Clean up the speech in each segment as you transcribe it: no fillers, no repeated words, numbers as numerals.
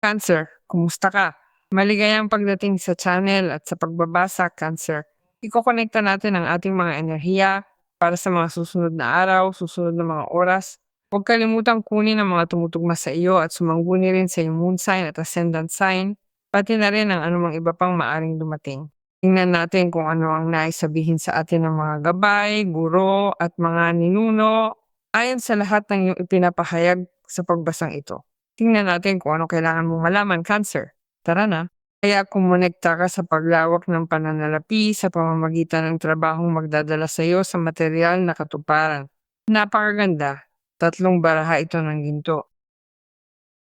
Cancer, kumusta ka? Maligayang pagdating sa channel at sa pagbabasa, Cancer. Ikokonekta natin ang ating mga enerhiya para sa mga susunod na araw, susunod na mga oras. Huwag kalimutang kunin ang mga tumutugma sa iyo at sumangguni rin sa iyong moon sign at ascendant sign, pati na rin ang anumang iba pang maaring dumating. Tingnan natin kung ano ang nais sabihin sa atin ng mga gabay, guro at mga ninuno ayon sa lahat ng iyong ipinapahayag sa pagbasang ito. Tingnan natin kung ano kailangan mong malaman, Cancer. Tara na. Kaya kumonekta ka sa paglawak ng pananalapi sa pamamagitan ng trabahong magdadala sa iyo sa material na katuparan. Napakaganda. 3 baraha ito ng ginto.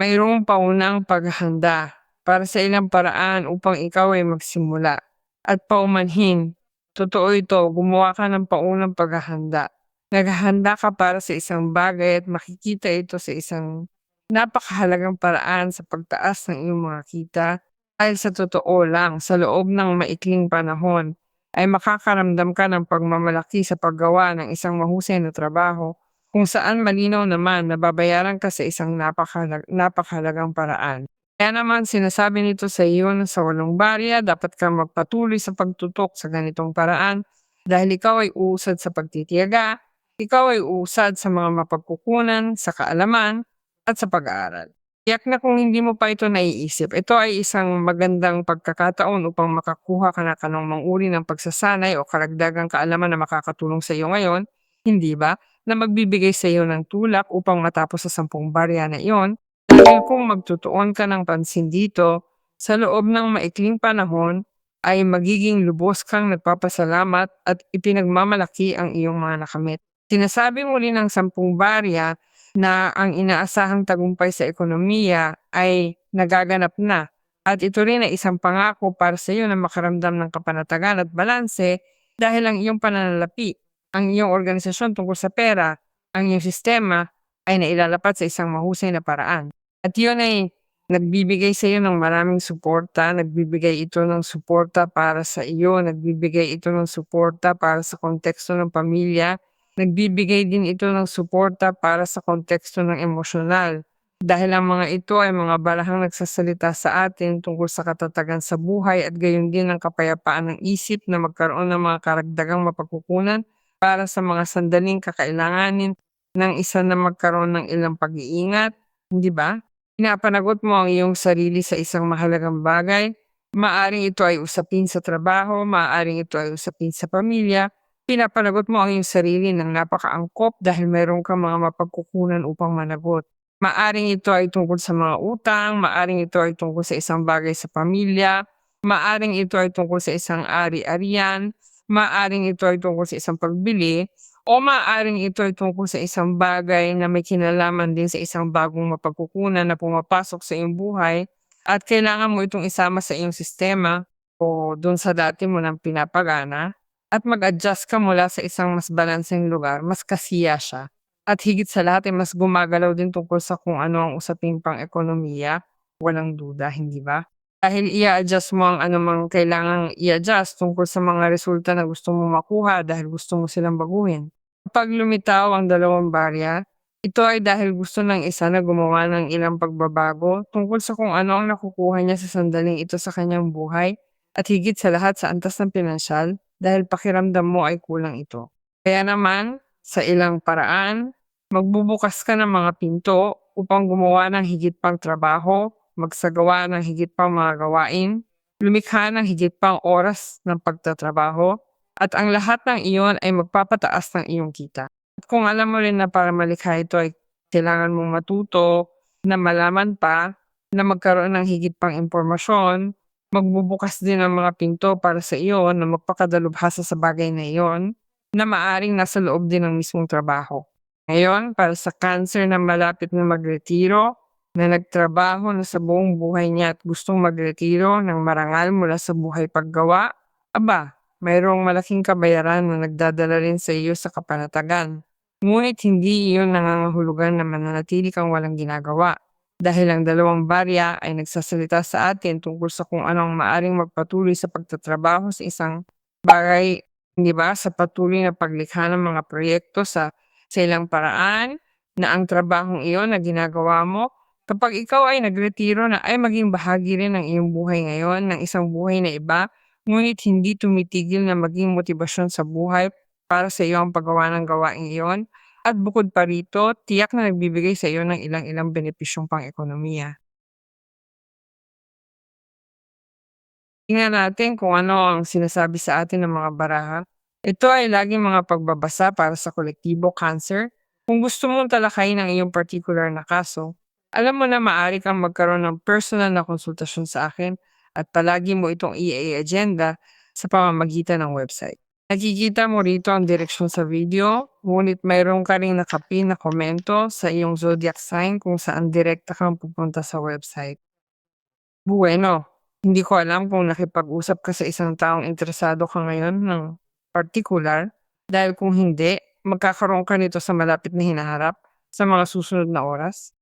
Mayroong paunang paghahanda para sa ilang paraan upang ikaw ay magsimula. At paumanhin, totoo ito, gumawa ka ng paunang paghahanda. Naghahanda ka para sa isang bagay at makikita ito sa isang napakahalagang paraan sa pagtaas ng iyong mga kita dahil sa totoo lang sa loob ng maikling panahon ay makakaramdam ka ng pagmamalaki sa paggawa ng isang mahusay na trabaho kung saan malinaw naman na babayaran ka sa isang napakahalagang paraan. Kaya naman sinasabi nito sa iyo na sa 8 barya dapat kang magpatuloy sa pagtutok sa ganitong paraan dahil ikaw ay uusad sa pagtitiyaga, ikaw ay uusad sa mga mapagkukunan, sa kaalaman, at sa pag-aaral. Tiyak na kung hindi mo pa ito naiisip, ito ay isang magandang pagkakataon upang makakuha ka na kanang uri ng pagsasanay o karagdagang kaalaman na makakatulong sa iyo ngayon, hindi ba? Na magbibigay sa iyo ng tulak upang matapos sa 10 barya na iyon, dahil kung magtutuon ka ng pansin dito, sa loob ng maikling panahon ay magiging lubos kang nagpapasalamat at ipinagmamalaki ang iyong mga nakamit. Sinasabi mo rin ng 10 barya na ang inaasahang tagumpay sa ekonomiya ay nagaganap na. At ito rin ay isang pangako para sa iyo na makaramdam ng kapanatagan at balanse dahil ang iyong pananalapi, ang iyong organisasyon tungkol sa pera, ang iyong sistema ay nailalapat sa isang mahusay na paraan. At yun ay nagbibigay sa iyo ng maraming suporta, nagbibigay ito ng suporta para sa iyo, nagbibigay ito ng suporta para sa konteksto ng pamilya, nagbibigay din ito ng suporta para sa konteksto ng emosyonal. Dahil ang mga ito ay mga barahang nagsasalita sa atin tungkol sa katatagan sa buhay at gayon din ang kapayapaan ng isip na magkaroon ng mga karagdagang mapagkukunan para sa mga sandaling kakailanganin ng isa na magkaroon ng ilang pag-iingat, hindi ba? Pinapanagot mo ang iyong sarili sa isang mahalagang bagay. Maaring ito ay usapin sa trabaho, maaring ito ay usapin sa pamilya. Pinapanagot mo ang iyong sarili ng napakaangkop dahil mayroon kang mga mapagkukunan upang managot. Maaring ito ay tungkol sa mga utang, maaring ito ay tungkol sa isang bagay sa pamilya, maaring ito ay tungkol sa isang ari-arian, maaring ito ay tungkol sa isang pagbili, o maaring ito ay tungkol sa isang bagay na may kinalaman din sa isang bagong mapagkukunan na pumapasok sa iyong buhay at kailangan mo itong isama sa iyong sistema o dun sa dati mo nang pinapagana at mag-adjust ka mula sa isang mas balanseng lugar, mas kasiya siya. At higit sa lahat ay mas gumagalaw din tungkol sa kung ano ang usaping pang-ekonomiya, walang duda, hindi ba? Dahil i-a-adjust mo ang anumang kailangang i-adjust tungkol sa mga resulta na gusto mong makuha dahil gusto mo silang baguhin. Kapag lumitaw ang 2 barya, ito ay dahil gusto ng isa na gumawa ng ilang pagbabago tungkol sa kung ano ang nakukuha niya sa sandaling ito sa kanyang buhay at higit sa lahat sa antas ng pinansyal dahil pakiramdam mo ay kulang ito. Kaya naman, sa ilang paraan, magbubukas ka ng mga pinto upang gumawa ng higit pang trabaho, magsagawa ng higit pang mga gawain, lumikha ng higit pang oras ng pagtatrabaho, at ang lahat ng iyon ay magpapataas ng iyong kita. At kung alam mo rin na para malikha ito ay kailangan mong matuto, na malaman pa, na magkaroon ng higit pang impormasyon, magbubukas din ang mga pinto para sa iyo na magpakadalubhasa sa bagay na iyon, na maaring nasa loob din ng mismong trabaho. Ngayon, para sa Cancer na malapit na magretiro, na nagtrabaho na sa buong buhay niya at gustong magretiro ng marangal mula sa buhay paggawa, aba, mayroong malaking kabayaran na nagdadala rin sa iyo sa kapanatagan. Ngunit hindi iyon nangangahulugan na mananatili kang walang ginagawa. Dahil ang 2 barya ay nagsasalita sa atin tungkol sa kung anong maaring magpatuloy sa pagtatrabaho sa isang bagay, hindi ba, sa patuloy na paglikha ng mga proyekto sa ilang paraan na ang trabahong iyon na ginagawa mo, Kapag ikaw ay nagretiro na ay maging bahagi rin ng iyong buhay ngayon ng isang buhay na iba, ngunit hindi tumitigil na maging motibasyon sa buhay para sa iyo ang paggawa ng gawaing iyon. At bukod pa rito, tiyak na nagbibigay sa iyo ng ilang-ilang benepisyong pang-ekonomiya. Tingnan natin kung ano ang sinasabi sa atin ng mga baraha. Ito ay laging mga pagbabasa para sa kolektibo cancer. Kung gusto mong talakayin ang iyong particular na kaso, alam mo na maaari kang magkaroon ng personal na konsultasyon sa akin at palagi mo itong i-agenda sa pamamagitan ng website. Nakikita mo rito ang direksyon sa video, ngunit mayroon ka ring nakapin na komento sa iyong zodiac sign kung saan direkta kang pupunta sa website. Bueno, hindi ko alam kung nakipag-usap ka sa isang taong interesado ka ngayon ng partikular, dahil kung hindi, magkakaroon ka nito sa malapit na hinaharap sa mga susunod na oras.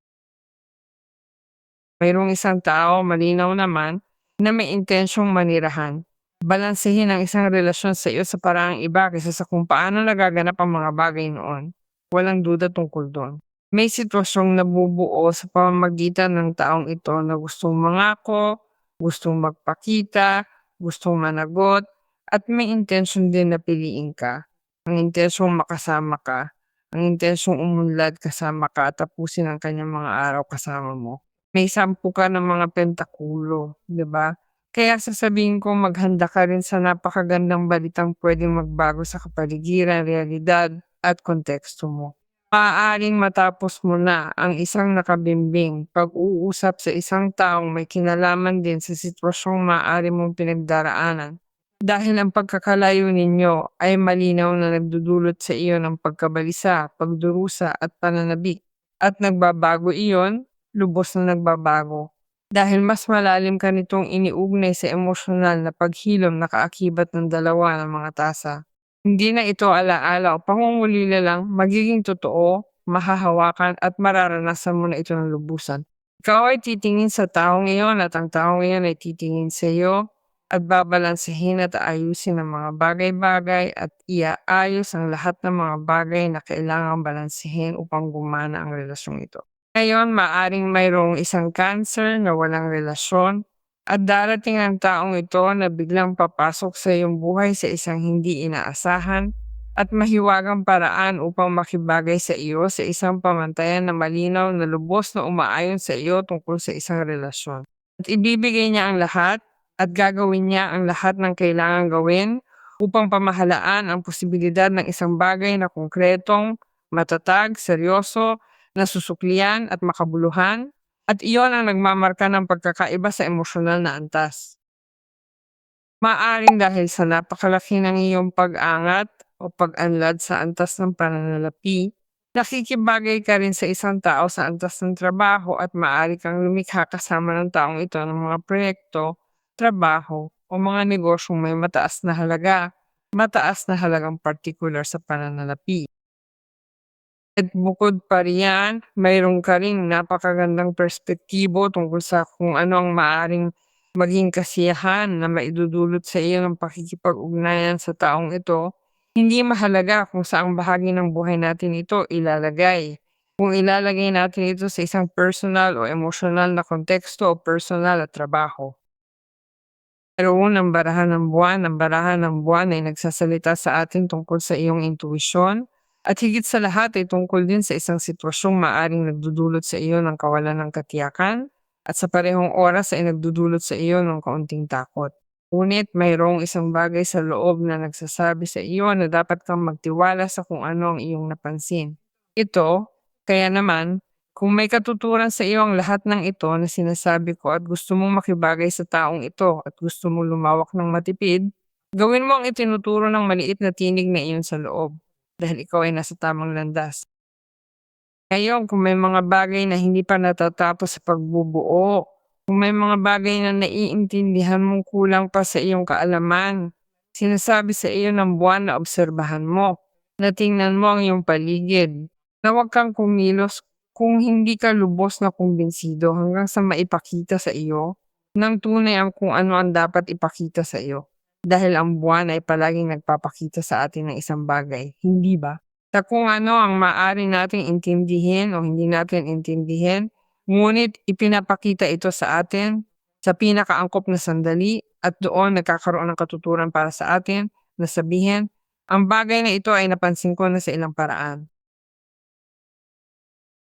Mayroong isang tao, malinaw naman, na may intensyong manirahan. Balansehin ang isang relasyon sa iyo sa paraang iba kaysa sa kung paano nagaganap ang mga bagay noon. Walang duda tungkol doon. May sitwasyong nabubuo sa pamamagitan ng taong ito na gustong mangako, gustong magpakita, gustong managot, at may intensyon din na piliin ka. Ang intensyong makasama ka, ang intensyong umunlad kasama ka at tapusin ang kanyang mga araw kasama mo. May 10 ka ng mga pentakulo, 'di ba? Kaya sasabihin ko maghanda ka rin sa napakagandang balitang puwedeng magbago sa kapaligiran, realidad at konteksto mo. Maaaring matapos mo na ang isang nakabimbing pag-uusap sa isang taong may kinalaman din sa sitwasyong maaari mong pinagdaraanan. Dahil ang pagkakalayo ninyo ay malinaw na nagdudulot sa iyo ng pagkabalisa, pagdurusa at pananabik. At nagbabago iyon, lubos na nagbabago. Dahil mas malalim ka nitong iniugnay sa emosyonal na paghilom na kaakibat ng dalawa ng mga tasa. Hindi na ito alaala o pangungulila lang, magiging totoo, mahahawakan at mararanasan mo na ito ng lubusan. Ikaw ay titingin sa taong iyon at ang taong iyon ay titingin sa iyo at babalansehin at ayusin ang mga bagay-bagay at iaayos ang lahat ng mga bagay na kailangang balansehin upang gumana ang relasyong ito. Ngayon, maaring mayroong isang cancer na walang relasyon at darating ang taong ito na biglang papasok sa iyong buhay sa isang hindi inaasahan at mahiwagang paraan upang makibagay sa iyo sa isang pamantayan na malinaw na lubos na umaayon sa iyo tungkol sa isang relasyon. At ibibigay niya ang lahat at gagawin niya ang lahat ng kailangang gawin upang pamahalaan ang posibilidad ng isang bagay na konkretong, matatag, seryoso, nasusuklian at makabuluhan, at iyon ang nagmamarka ng pagkakaiba sa emosyonal na antas. Maaring dahil sa napakalaki ng iyong pag-angat o pag-anlad sa antas ng pananalapi, nakikibagay ka rin sa isang tao sa antas ng trabaho at maaari kang lumikha kasama ng taong ito ng mga proyekto, trabaho o mga negosyong may mataas na halagang partikular sa pananalapi. At bukod pa riyan, mayroon ka ring napakagandang perspektibo tungkol sa kung ano ang maaaring maging kasiyahan na maidudulot sa iyo ng pakikipag-ugnayan sa taong ito. Hindi mahalaga kung saang bahagi ng buhay natin ito ilalagay. Kung ilalagay natin ito sa isang personal o emosyonal na konteksto o personal at trabaho. Mayroon ang barahan ng buwan ay nagsasalita sa atin tungkol sa iyong intuisyon at higit sa lahat ay tungkol din sa isang sitwasyong maaring nagdudulot sa iyo ng kawalan ng katiyakan at sa parehong oras ay nagdudulot sa iyo ng kaunting takot. Ngunit mayroong isang bagay sa loob na nagsasabi sa iyo na dapat kang magtiwala sa kung ano ang iyong napansin. Ito, kaya naman, kung may katuturan sa iyo ang lahat ng ito na sinasabi ko at gusto mong makibagay sa taong ito at gusto mong lumawak ng matipid, gawin mo ang itinuturo ng maliit na tinig na iyon sa loob dahil ikaw ay nasa tamang landas. Ngayon, kung may mga bagay na hindi pa natatapos sa pagbubuo, kung may mga bagay na naiintindihan mong kulang pa sa iyong kaalaman, sinasabi sa iyo ng buwan na obserbahan mo, na tingnan mo ang iyong paligid, na huwag kang kumilos kung hindi ka lubos na kumbinsido hanggang sa maipakita sa iyo ng tunay ang kung ano ang dapat ipakita sa iyo. Dahil ang buwan ay palaging nagpapakita sa atin ng isang bagay, hindi ba? Sa kung ano ang maaari nating intindihin o hindi natin intindihin Ngunit ipinapakita ito sa atin sa pinakaangkop na sandali at doon nagkakaroon ng katuturan para sa atin na sabihin, ang bagay na ito ay napansin ko na sa ilang paraan.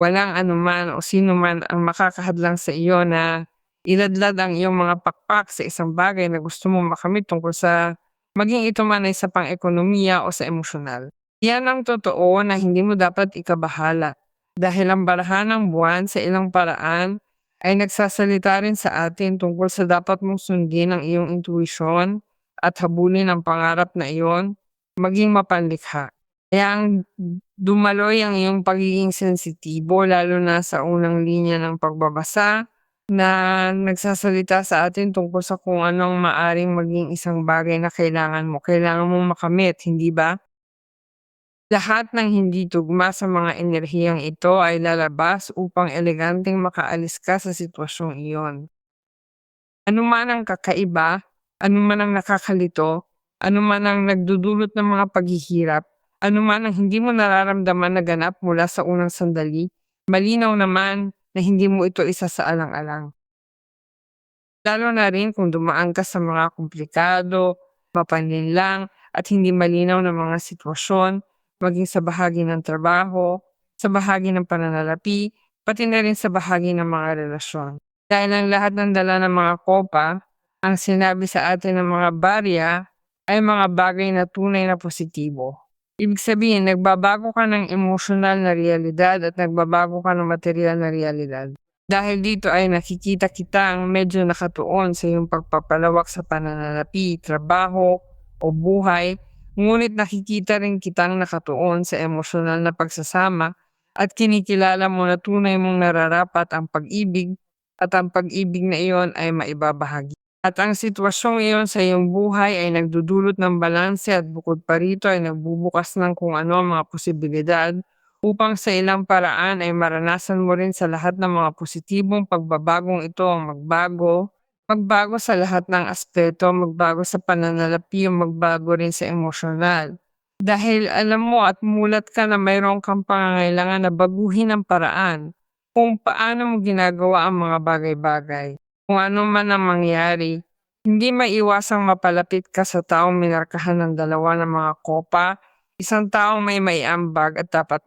Walang anuman o sino man ang makakahadlang sa iyo na iladlad ang iyong mga pakpak sa isang bagay na gusto mong makamit tungkol sa maging ito man ay sa pang-ekonomiya o sa emosyonal. Yan ang totoo na hindi mo dapat ikabahala dahil ang barahan ng buwan sa ilang paraan ay nagsasalita rin sa atin tungkol sa dapat mong sundin ang iyong intuition at habulin ang pangarap na iyon maging mapanlikha. Kaya ang dumaloy ang iyong pagiging sensitibo lalo na sa unang linya ng pagbabasa na nagsasalita sa atin tungkol sa kung anong maaring maging isang bagay na kailangan mong makamit, hindi ba? Lahat ng hindi tugma sa mga enerhiyang ito ay lalabas upang eleganteng makaalis ka sa sitwasyong iyon. Ano man ang kakaiba, ano man ang nakakalito, ano man ang nagdudulot ng mga paghihirap, ano man ang hindi mo nararamdaman na ganap mula sa unang sandali, malinaw naman na hindi mo ito isasaalang-alang. Lalo na rin kung dumaan ka sa mga komplikado, mapanlinlang at hindi malinaw na mga sitwasyon, maging sa bahagi ng trabaho, sa bahagi ng pananalapi, pati na rin sa bahagi ng mga relasyon. Dahil ang lahat ng dala ng mga kopa, ang sinabi sa atin ng mga barya ay mga bagay na tunay na positibo. Ibig sabihin, nagbabago ka ng emosyonal na realidad at nagbabago ka ng material na realidad. Dahil dito ay nakikita kita ang medyo nakatuon sa iyong pagpapalawak sa pananalapi, trabaho, o buhay, ngunit nakikita rin kitang nakatuon sa emosyonal na pagsasama at kinikilala mo na tunay mong nararapat ang pag-ibig at ang pag-ibig na iyon ay maibabahagi. At ang sitwasyong iyon sa iyong buhay ay nagdudulot ng balanse at bukod pa rito ay nagbubukas ng kung ano ang mga posibilidad upang sa ilang paraan ay maranasan mo rin sa lahat ng mga positibong pagbabagong ito ang magbago sa lahat ng aspeto, magbago sa pananalapi o magbago rin sa emosyonal. Dahil alam mo at mulat ka na mayroon kang pangangailangan na baguhin ang paraan kung paano mo ginagawa ang mga bagay-bagay. Kung ano man ang mangyari, hindi maiwasang mapalapit ka sa taong minarkahan ng dalawa ng mga kopa, isang taong may maiambag at dapat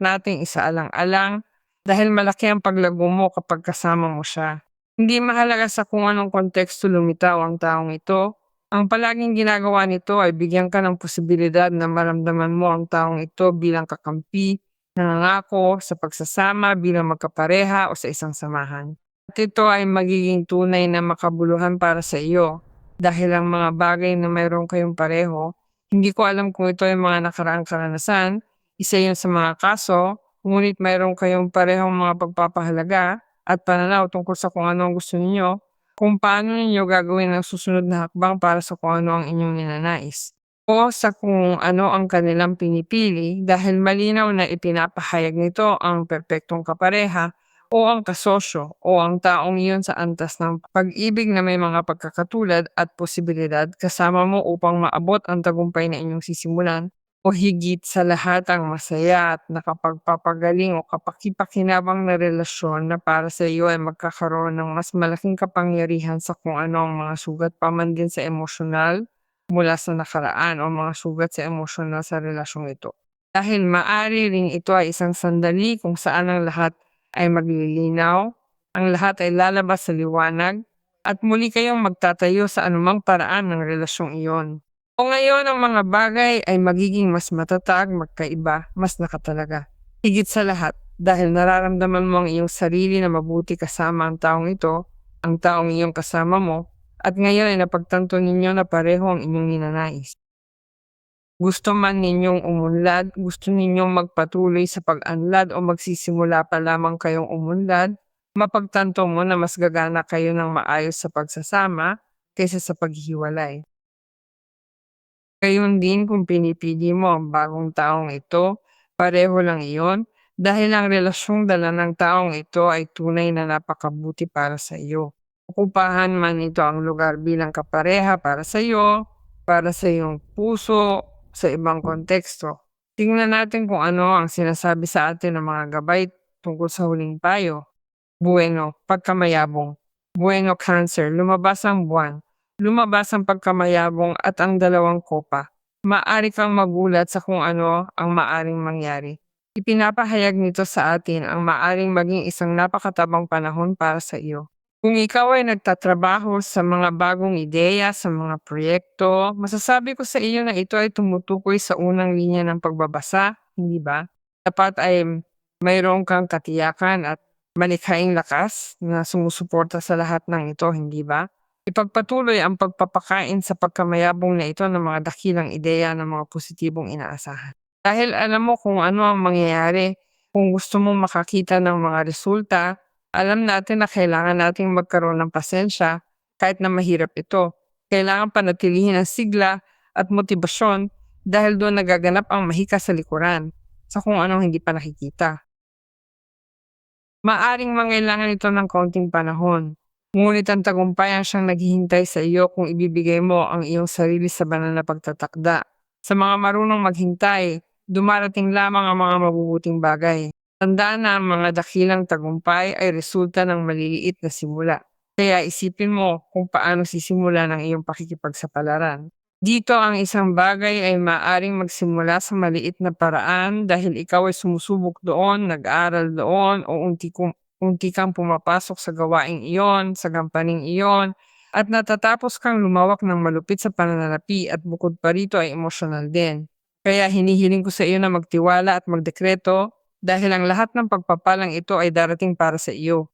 nating isaalang-alang dahil malaki ang paglago mo kapag kasama mo siya. Hindi mahalaga sa kung anong konteksto lumitaw ang taong ito, ang palaging ginagawa nito ay bigyan ka ng posibilidad na maramdaman mo ang taong ito bilang kakampi, nangangako sa pagsasama bilang magkapareha o sa isang samahan. At ito ay magiging tunay na makabuluhan para sa iyo dahil ang mga bagay na mayroon kayong pareho, hindi ko alam kung ito ay mga nakaraang karanasan, isa yun sa mga kaso, ngunit mayroon kayong parehong mga pagpapahalaga at pananaw tungkol sa kung ano ang gusto ninyo, kung paano ninyo gagawin ang susunod na hakbang para sa kung ano ang inyong ninanais o sa kung ano ang kanilang pinipili dahil malinaw na ipinapahayag nito ang perpektong kapareha o ang kasosyo o ang taong iyon sa antas ng pag-ibig na may mga pagkakatulad at posibilidad kasama mo upang maabot ang tagumpay na inyong sisimulan o higit sa lahat ang masaya at nakapagpapagaling o kapaki-pakinabang na relasyon na para sa iyo ay magkakaroon ng mas malaking kapangyarihan sa kung ano ang mga sugat pa man din sa emosyonal mula sa nakaraan o mga sugat sa emosyonal sa relasyong ito. Dahil maari ring ito ay isang sandali kung saan ang lahat ay maglilinaw, ang lahat ay lalabas sa liwanag, at muli kayong magtatayo sa anumang paraan ng relasyong iyon. O ngayon ang mga bagay ay magiging mas matatag, magkaiba, mas nakatalaga. Higit sa lahat, dahil nararamdaman mo ang iyong sarili na mabuti kasama ang taong ito, ang taong iyong kasama mo, at ngayon ay napagtanto ninyo na pareho ang inyong ninanais. Gusto man ninyong umunlad, gusto ninyong magpatuloy sa pag-unlad o magsisimula pa lamang kayong umunlad, mapagtanto mo na mas gagana kayo ng maayos sa pagsasama kaysa sa paghihiwalay. Gayon din kung pinipili mo ang bagong taong ito, pareho lang iyon dahil ang relasyong dala ng taong ito ay tunay na napakabuti para sa iyo. Okupahan man ito ang lugar bilang kapareha para sa iyong puso, sa ibang konteksto. Tingnan natin kung ano ang sinasabi sa atin ng mga gabay tungkol sa huling payo. Bueno, pagkamayabong. Bueno, Cancer, lumabas ang buwan. Lumabas ang pagkamayabong at ang dalawang kopa. Maari kang magulat sa kung ano ang maaring mangyari. Ipinapahayag nito sa atin ang maaring maging isang napakatabang panahon para sa iyo. Kung ikaw ay nagtatrabaho sa mga bagong ideya, sa mga proyekto, masasabi ko sa iyo na ito ay tumutukoy sa unang linya ng pagbabasa, hindi ba? Dapat ay mayroon kang katiyakan at malikhaing lakas na sumusuporta sa lahat ng ito, hindi ba? Ipagpatuloy ang pagpapakain sa pagkamayabong na ito ng mga dakilang ideya ng mga positibong inaasahan. Dahil alam mo kung ano ang mangyayari, kung gusto mong makakita ng mga resulta, alam natin na kailangan nating magkaroon ng pasensya kahit na mahirap ito. Kailangan panatilihin ang sigla at motibasyon dahil doon nagaganap ang mahika sa likuran sa kung anong hindi pa nakikita. Maaring mangailangan ito ng kaunting panahon, ngunit ang tagumpay ang siyang naghihintay sa iyo kung ibibigay mo ang iyong sarili sa banal na pagtatakda. Sa mga marunong maghintay, dumarating lamang ang mga mabubuting bagay. Tandaan na ang mga dakilang tagumpay ay resulta ng maliliit na simula. Kaya isipin mo kung paano sisimula ng iyong pakikipagsapalaran. Dito ang isang bagay ay maaring magsimula sa maliit na paraan dahil ikaw ay sumusubok doon, nag-aral doon, o unti kang pumapasok sa gawaing iyon, sa gampaning iyon, at natatapos kang lumawak ng malupit sa pananalapi at bukod pa rito ay emosyonal din. Kaya hinihiling ko sa iyo na magtiwala at magdekreto dahil ang lahat ng pagpapalang ito ay darating para sa iyo.